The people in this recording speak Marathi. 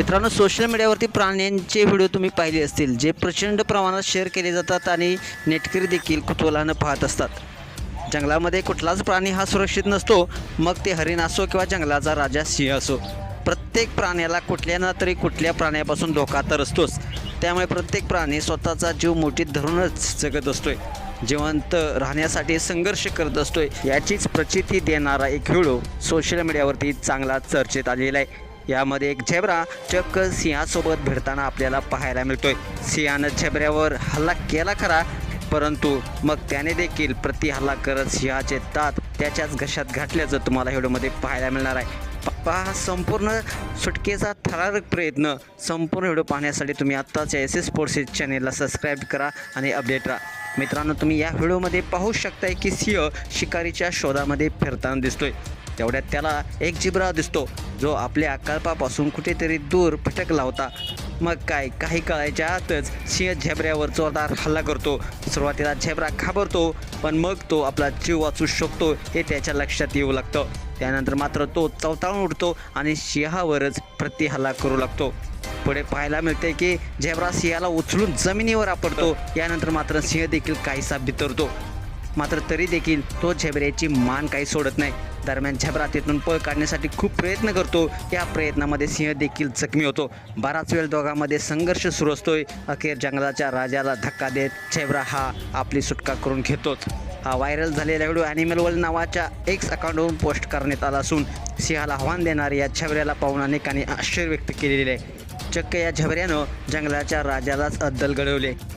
मित्रांनो, सोशल मीडियावरती प्राण्यांचे व्हिडिओ तुम्ही पाहिले असतील, जे प्रचंड प्रमाणात शेअर केले जातात आणि नेटकरी देखील कुतूहलानं पाहत असतात. जंगलामध्ये कुठलाच प्राणी हा सुरक्षित नसतो, मग ते हरिण असो किंवा जंगलाचा राजा सिंह असो. प्रत्येक प्राण्याला कुठल्या ना तरी कुठल्या प्राण्यापासून धोका तर असतोच. त्यामुळे प्रत्येक प्राणी स्वतःचा जीव मुठीत धरूनच जगत असतोय, जिवंत राहण्यासाठी संघर्ष करत असतोय. याचीच प्रचिती देणारा एक व्हिडिओ सोशल मीडियावरती चांगला चर्चेत आलेला आहे. यामध्ये एक झेब्रा चक्क सिंहासोबत भिडताना आपल्याला पाहायला मिळतोय. सिंहानं झेब्र्यावर हल्ला केला खरा, परंतु मग त्याने देखील प्रतिहल्ला करत सिंहाचे दात त्याच्याच घशात घातल्याचं तुम्हाला व्हिडिओमध्ये पाहायला मिळणार आहे. पहा संपूर्ण सुटकेचा थरारक प्रयत्न. संपूर्ण व्हिडिओ पाहण्यासाठी तुम्ही आत्ताच SS स्पोर्ट्स चॅनेलला सबस्क्राईब करा आणि अपडेट राहा. मित्रांनो, तुम्ही या व्हिडिओमध्ये पाहू शकताय की सिंह शिकारीच्या शोधामध्ये फिरताना दिसतोय. तेवढ्यात त्याला एक झेब्रा दिसतो, जो आपल्या कळपापासून कुठेतरी दूर भटकला होता. मग काय, काही काळाच्या आतच सिंह झेब्र्यावर जोरदार हल्ला करतो. सुरुवातीला झेब्रा घाबरतो, पण मग तो आपला जीव वाचू शकतो हे त्याच्या लक्षात येऊ लागतं. त्यानंतर मात्र तो चवताळून उठतो आणि सिंहावरच प्रतिहल्ला करू लागतो. पुढे पाहायला मिळते की झेब्रा सिंहाला उचलून जमिनीवर आपटतो. यानंतर मात्र सिंह देखील काहीसा बिथरतो, मात्र तरी देखील तो झेब्र्याची मान काही सोडत नाही. दरम्यान झेब्रा तिथून पळ काढण्यासाठी खूप प्रयत्न करतो. या प्रयत्नामध्ये सिंह देखील जखमी होतो. बराच वेळ दोघांमध्ये संघर्ष सुरू असतोय. अखेर जंगलाच्या राजाला धक्का देत झेब्रा हा आपली सुटका करून घेतोच. हा व्हायरल झालेला व्हिडिओ ॲनिमल वर्ल्ड नावाच्या X अकाउंटवरून पोस्ट करण्यात आला असून सिंहाला आव्हान देणाऱ्या या झेब्र्याला पाहून अनेकांनी आश्चर्य व्यक्त केलेले आहे. चक्क या झेब्र्यानं जंगलाच्या राजालाच अद्दल घडवले.